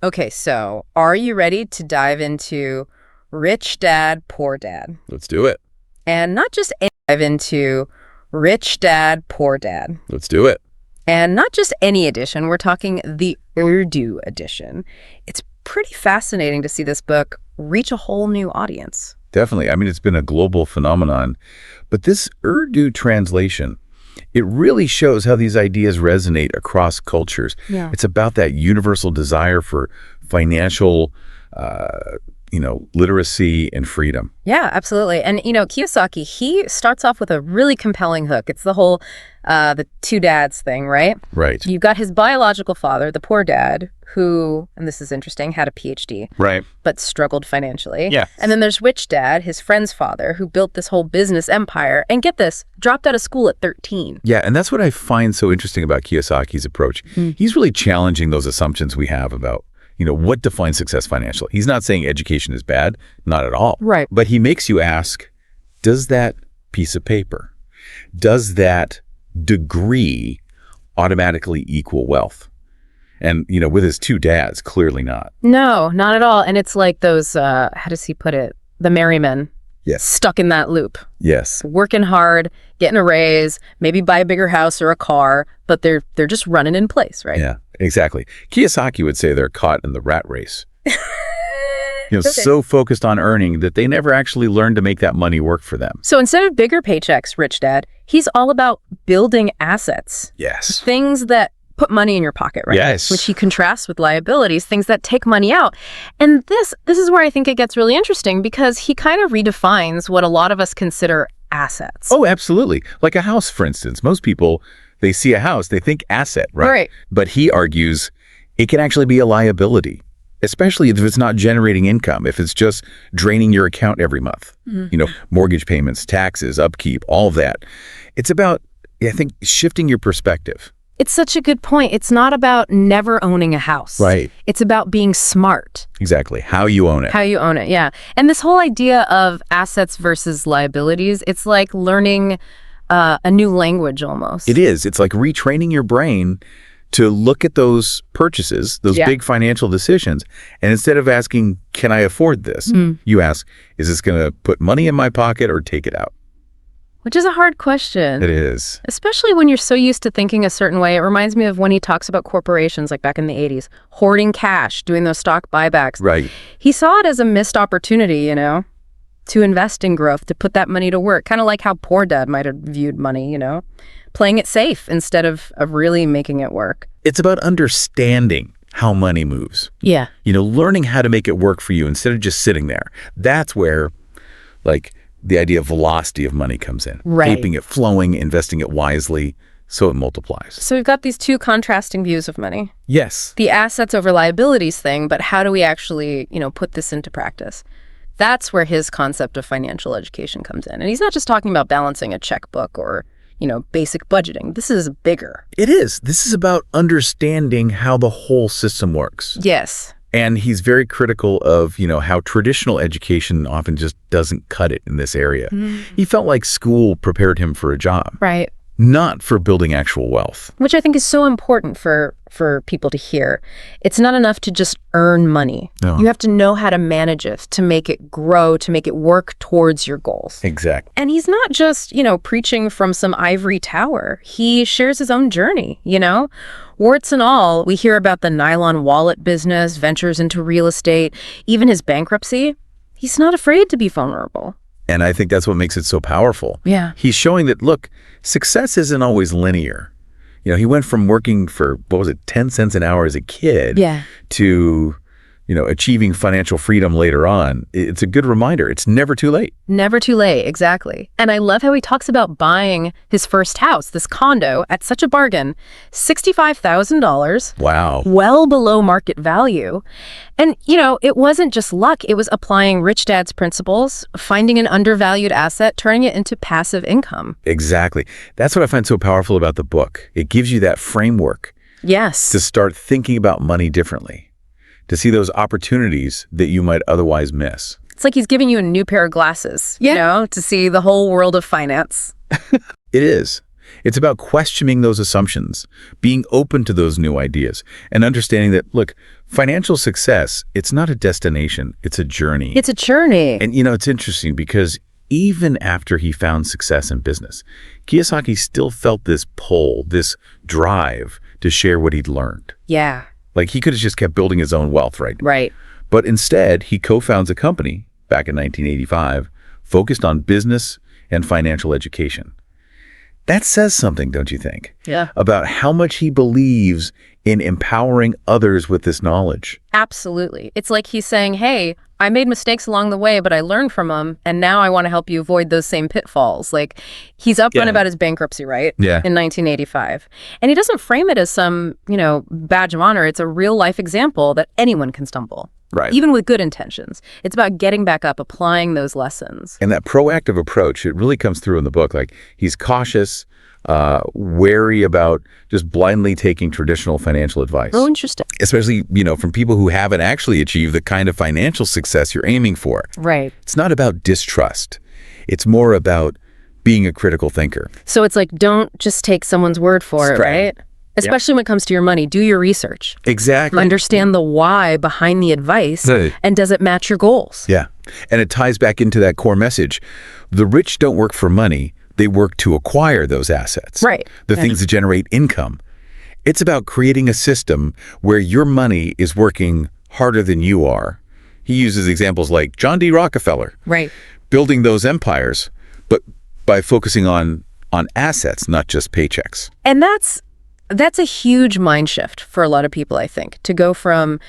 Okay, so are you ready to dive into Rich Dad, Poor Dad? Let's do it. And not just dive into Rich Dad, Poor Dad. Let's do it. And not just any edition, we're talking the Urdu edition. It's pretty fascinating to see this book reach a whole new audience. Definitely. I mean, it's been a global phenomenon. But this Urdu translation, it really shows how these ideas resonate across cultures. Yeah. It's about that universal desire for financial, literacy and freedom. Yeah, absolutely. And, Kiyosaki, he starts off with a really compelling hook. It's the whole, the two dads thing, right? Right. You've got his biological father, the poor dad, who, and this is interesting, had a PhD. Right. But struggled financially. Yeah. And then there's Rich Dad, his friend's father, who built this whole business empire. And get this, dropped out of school at 13. Yeah, and that's what I find so interesting about Kiyosaki's approach. He's really challenging those assumptions we have about what defines success financially. He's not saying education is bad, not at all. Right. But he makes you ask, does that piece of paper, does that degree automatically equal wealth? And, with his two dads, clearly not. No, not at all. And it's like those, how does he put it? The merry men. Yes. Stuck in that loop. Yes. Working hard, getting a raise, maybe buy a bigger house or a car, but they're just running in place, right? Yeah, exactly. Kiyosaki would say they're caught in the rat race. Okay. So focused on earning that they never actually learn to make that money work for them. So instead of bigger paychecks, Rich Dad, he's all about building assets. Yes. Things that put money in your pocket, right? Yes. Which he contrasts with liabilities, things that take money out. And this is where I think it gets really interesting, because he kind of redefines what a lot of us consider assets. Oh, absolutely. Like a house, for instance. Most people, they see a house, they think asset, right? Right. But he argues it can actually be a liability, especially if it's not generating income, if it's just draining your account every month. Mortgage payments, taxes, upkeep, all of that. It's about, I think, shifting your perspective. It's such a good point. It's not about never owning a house. Right. It's about being smart. Exactly. How you own it. How you own it, yeah. And this whole idea of assets versus liabilities, it's like learning a new language almost. It is. It's like retraining your brain to look at those purchases, those big financial decisions, and instead of asking, can I afford this? You ask, is this going to put money in my pocket or take it out? Which is a hard question. It is. Especially when you're so used to thinking a certain way. It reminds me of when he talks about corporations, like back in the 80s, hoarding cash, doing those stock buybacks. Right. He saw it as a missed opportunity, to invest in growth, to put that money to work. Kind of like how Poor Dad might have viewed money, playing it safe instead of really making it work. It's about understanding how money moves. Yeah. Learning how to make it work for you instead of just sitting there. That's where, the idea of velocity of money comes in. Right. Keeping it flowing, investing it wisely, so it multiplies. So we've got these two contrasting views of money. Yes. The assets over liabilities thing, but how do we actually, put this into practice? That's where his concept of financial education comes in. And he's not just talking about balancing a checkbook or, basic budgeting. This is bigger. It is. This is about understanding how the whole system works. Yes. And he's very critical of, how traditional education often just doesn't cut it in this area. He felt like school prepared him for a job. Right. Not for building actual wealth. Which I think is so important for people to hear. It's not enough to just earn money. No. You have to know how to manage it, to make it grow, to make it work towards your goals. Exactly. And he's not just, preaching from some ivory tower. He shares his own journey, Warts and all, we hear about the nylon wallet business, ventures into real estate, even his bankruptcy. He's not afraid to be vulnerable. And I think that's what makes it so powerful. Yeah. He's showing that, look, success isn't always linear. He went from working for, 10 cents an hour as a kid to, achieving financial freedom later on. It's a good reminder. It's never too late. Never too late, exactly. And I love how he talks about buying his first house, this condo, at such a bargain, $65,000. Wow. Well below market value. And, it wasn't just luck. It was applying Rich Dad's principles, finding an undervalued asset, turning it into passive income. Exactly. That's what I find so powerful about the book. It gives you that framework. Yes. To start thinking about money differently, to see those opportunities that you might otherwise miss. It's like he's giving you a new pair of glasses, to see the whole world of finance. It is. It's about questioning those assumptions, being open to those new ideas, and understanding that, look, financial success, it's not a destination, it's a journey. It's a journey. And, it's interesting because even after he found success in business, Kiyosaki still felt this pull, this drive to share what he'd learned. Yeah. Like he could have just kept building his own wealth, right? Right. But instead, he co-founds a company back in 1985 focused on business and financial education. That says something, don't you think? Yeah. About how much he believes in empowering others with this knowledge. Absolutely. It's like he's saying, hey, I made mistakes along the way, but I learned from them, and now I want to help you avoid those same pitfalls. Like, he's upfront about his bankruptcy, right? Yeah. In 1985. And he doesn't frame it as some, badge of honor. It's a real-life example that anyone can stumble. Right. Even with good intentions. It's about getting back up, applying those lessons. And that proactive approach, it really comes through in the book. Like, he's cautious, wary about just blindly taking traditional financial advice. Oh, interesting. Especially, from people who haven't actually achieved the kind of financial success you're aiming for. Right. It's not about distrust. It's more about being a critical thinker. So it's like, don't just take someone's word for it, right? Especially when it comes to your money. Do your research. Exactly. Understand the why behind the advice, and does it match your goals? Yeah. And it ties back into that core message. The rich don't work for money. They work to acquire those assets. Right. The things that generate income. It's about creating a system where your money is working harder than you are. He uses examples like John D. Rockefeller. Right. Building those empires, but by focusing on assets, not just paychecks. And that's a huge mind shift for a lot of people, I think, to go from,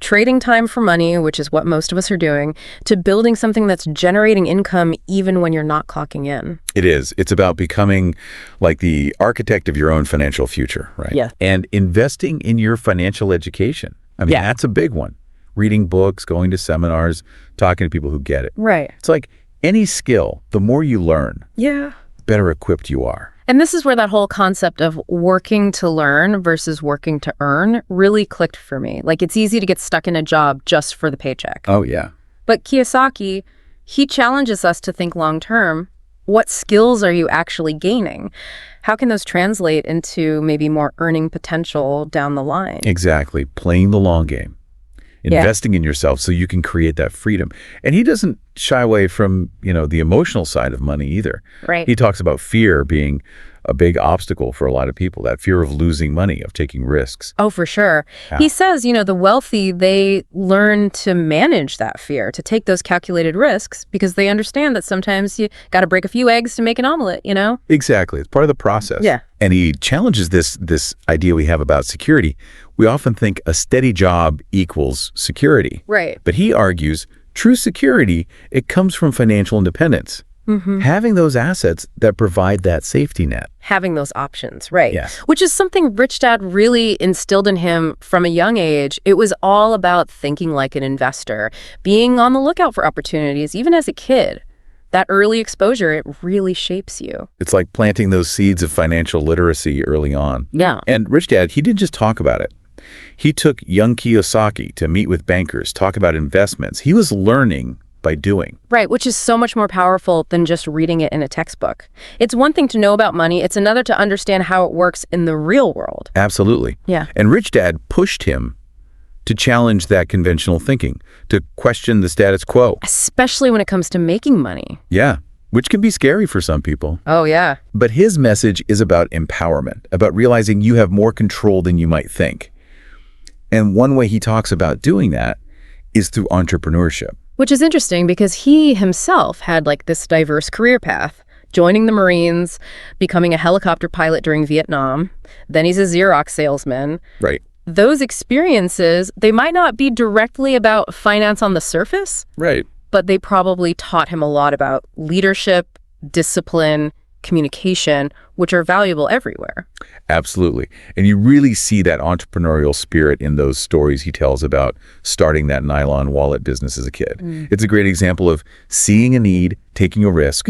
trading time for money, which is what most of us are doing, to building something that's generating income even when you're not clocking in. It is. It's about becoming like the architect of your own financial future, right? Yeah. And investing in your financial education. I mean, that's a big one. Reading books, going to seminars, talking to people who get it. Right. It's like any skill, the more you learn, the better equipped you are. And this is where that whole concept of working to learn versus working to earn really clicked for me. Like, it's easy to get stuck in a job just for the paycheck. Oh, yeah. But Kiyosaki, he challenges us to think long term. What skills are you actually gaining? How can those translate into maybe more earning potential down the line? Exactly. Playing the long game. Investing in yourself so you can create that freedom. And he doesn't shy away from, the emotional side of money either. Right. He talks about fear being a big obstacle for a lot of people, that fear of losing money, of taking risks. Oh, for sure. Yeah. He says, the wealthy, they learn to manage that fear, to take those calculated risks, because they understand that sometimes you got to break a few eggs to make an omelet, Exactly. It's part of the process. Yeah. And he challenges this idea we have about security. We often think a steady job equals security. Right. But he argues true security, it comes from financial independence. Mm-hmm. Having those assets that provide that safety net. Having those options, right. Yes. Which is something Rich Dad really instilled in him from a young age. It was all about thinking like an investor, being on the lookout for opportunities, even as a kid. That early exposure, it really shapes you. It's like planting those seeds of financial literacy early on. Yeah. And Rich Dad, he didn't just talk about it. He took young Kiyosaki to meet with bankers, talk about investments. He was learning by doing. Right, which is so much more powerful than just reading it in a textbook. It's one thing to know about money. It's another to understand how it works in the real world. Absolutely. Yeah. And Rich Dad pushed him to challenge that conventional thinking, to question the status quo. Especially when it comes to making money. Yeah, which can be scary for some people. Oh, yeah. But his message is about empowerment, about realizing you have more control than you might think. And one way he talks about doing that is through entrepreneurship. Which is interesting because he himself had this diverse career path, joining the Marines, becoming a helicopter pilot during Vietnam. Then he's a Xerox salesman. Right. Those experiences, they might not be directly about finance on the surface, Right. but they probably taught him a lot about leadership, discipline, communication, which are valuable everywhere. Absolutely. And you really see that entrepreneurial spirit in those stories he tells about starting that nylon wallet business as a kid. It's a great example of seeing a need, taking a risk,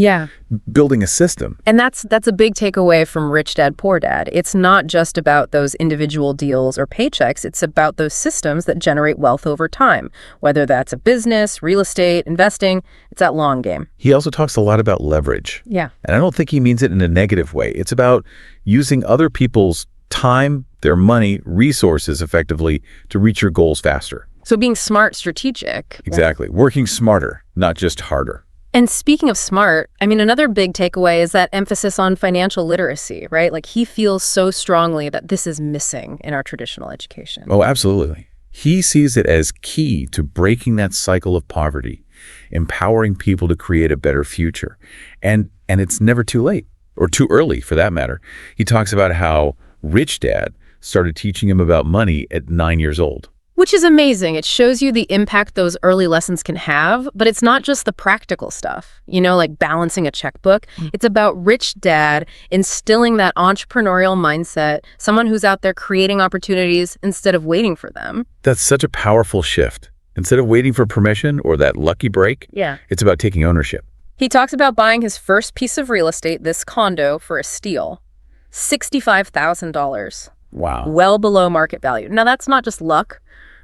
building a system. And that's a big takeaway from Rich Dad, Poor Dad. It's not just about those individual deals or paychecks. It's about those systems that generate wealth over time, whether that's a business, real estate, investing. It's that long game. He also talks a lot about leverage. Yeah. And I don't think he means it in a negative way. It's about using other people's time, their money, resources effectively to reach your goals faster. So being smart, strategic. Exactly. Working smarter, not just harder. And speaking of smart, I mean, another big takeaway is that emphasis on financial literacy, right? Like he feels so strongly that this is missing in our traditional education. Oh, absolutely. He sees it as key to breaking that cycle of poverty, empowering people to create a better future. And it's never too late, or too early for that matter. He talks about how Rich Dad started teaching him about money at 9 years old. Which is amazing. It shows you the impact those early lessons can have, but it's not just the practical stuff, like balancing a checkbook. It's about Rich Dad instilling that entrepreneurial mindset, someone who's out there creating opportunities instead of waiting for them. That's such a powerful shift. Instead of waiting for permission or that lucky break, it's about taking ownership. He talks about buying his first piece of real estate, this condo, for a steal. $65,000. Wow. Well below market value. Now, that's not just luck,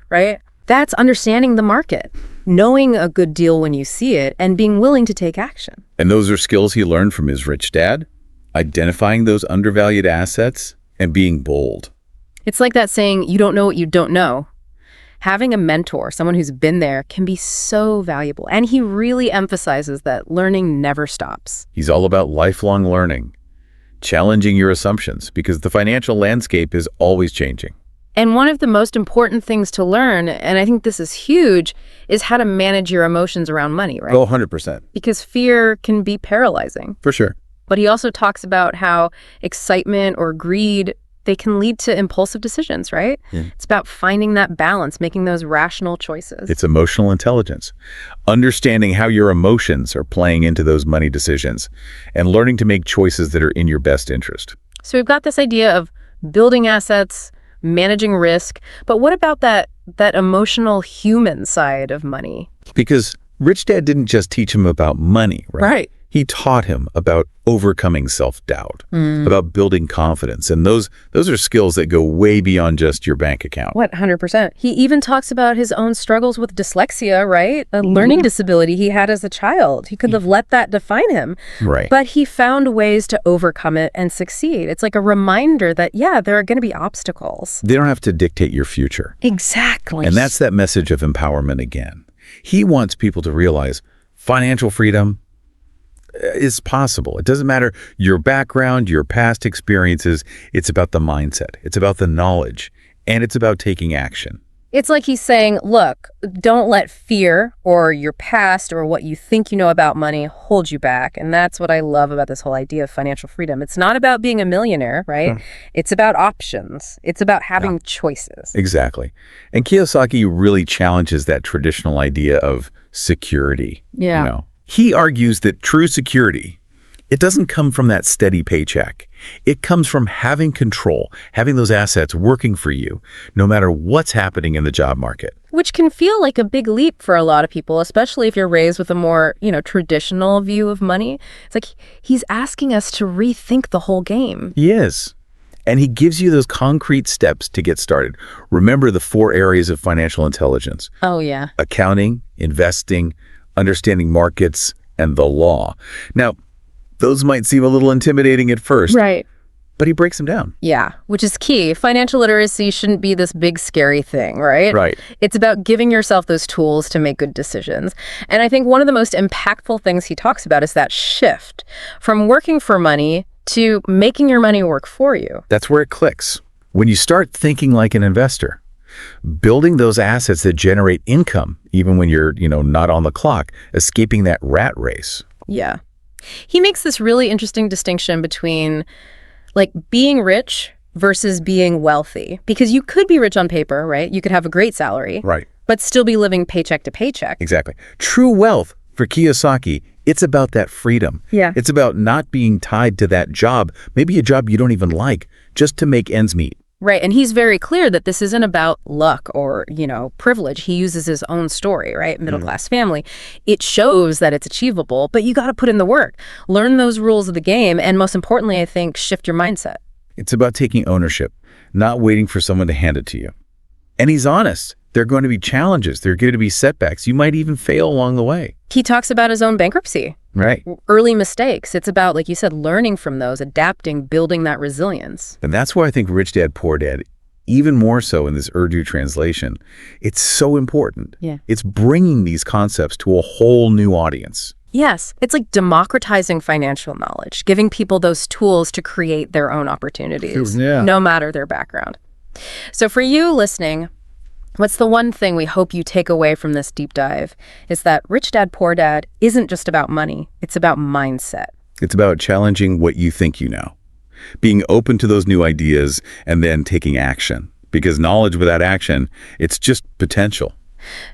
right? That's understanding the market, knowing a good deal when you see it, and being willing to take action. And those are skills he learned from his rich dad, identifying those undervalued assets and being bold. It's like that saying, you don't know what you don't know. Having a mentor, someone who's been there, can be so valuable. And he really emphasizes that learning never stops. He's all about lifelong learning, challenging your assumptions, because the financial landscape is always changing. And one of the most important things to learn, and I think this is huge, is how to manage your emotions around money, right? Oh, 100%. Because fear can be paralyzing. For sure. But he also talks about how excitement or greed, they can lead to impulsive decisions, right? Yeah. It's about finding that balance, making those rational choices. It's emotional intelligence, understanding how your emotions are playing into those money decisions and learning to make choices that are in your best interest. So we've got this idea of building assets, managing risk, but what about that emotional human side of money? Because Rich Dad didn't just teach him about money, right? Right. He taught him about overcoming self-doubt, about building confidence. And those are skills that go way beyond just your bank account. 100%. He even talks about his own struggles with dyslexia, right? A learning disability he had as a child. He could have let that define him. Right. But he found ways to overcome it and succeed. It's like a reminder that, there are going to be obstacles. They don't have to dictate your future. Exactly. And that's that message of empowerment again. He wants people to realize financial freedom is possible. It doesn't matter your background, your past experiences. It's about the mindset. It's about the knowledge. And it's about taking action. It's like he's saying, look, don't let fear or your past or what you think you know about money hold you back. And that's what I love about this whole idea of financial freedom. It's not about being a millionaire, right? It's about options. It's about having choices. Exactly. And Kiyosaki really challenges that traditional idea of security. Yeah. He argues that true security, it doesn't come from that steady paycheck. It comes from having control, having those assets working for you, no matter what's happening in the job market. Which can feel like a big leap for a lot of people, especially if you're raised with a more, traditional view of money. It's like he's asking us to rethink the whole game. He is. And he gives you those concrete steps to get started. Remember the 4 areas of financial intelligence. Oh, yeah. Accounting, investing, understanding markets, and the law. Now, those might seem a little intimidating at first. Right. But he breaks them down. Yeah, which is key. Financial literacy shouldn't be this big, scary thing, right? Right. It's about giving yourself those tools to make good decisions. And I think one of the most impactful things he talks about is that shift from working for money to making your money work for you. That's where it clicks. When you start thinking like an investor, building those assets that generate income, even when you're, not on the clock, escaping that rat race. Yeah. He makes this really interesting distinction between being rich versus being wealthy, because you could be rich on paper, right? You could have a great salary, Right. but still be living paycheck to paycheck. Exactly. True wealth for Kiyosaki, it's about that freedom. Yeah. It's about not being tied to that job, maybe a job you don't even like, just to make ends meet. Right. And he's very clear that this isn't about luck or, privilege. He uses his own story, right? Middle-class family. It shows that it's achievable, but you got to put in the work, learn those rules of the game, and most importantly, I think, shift your mindset. It's about taking ownership, not waiting for someone to hand it to you. And he's honest. There are going to be challenges. There are going to be setbacks. You might even fail along the way. He talks about his own bankruptcy, Right. early mistakes. It's about, like you said, learning from those, adapting, building that resilience. And that's why I think Rich Dad, Poor Dad, even more so in this Urdu translation, it's so important. Yeah. It's bringing these concepts to a whole new audience. Yes, it's like democratizing financial knowledge, giving people those tools to create their own opportunities, Yeah. no matter their background. So for you listening, what's the one thing we hope you take away from this deep dive is that Rich Dad, Poor Dad isn't just about money. It's about mindset. It's about challenging what you think you know, being open to those new ideas, and then taking action. Because knowledge without action, it's just potential.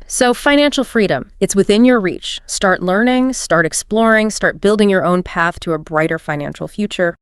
So financial freedom, it's within your reach. Start learning, start exploring, start building your own path to a brighter financial future.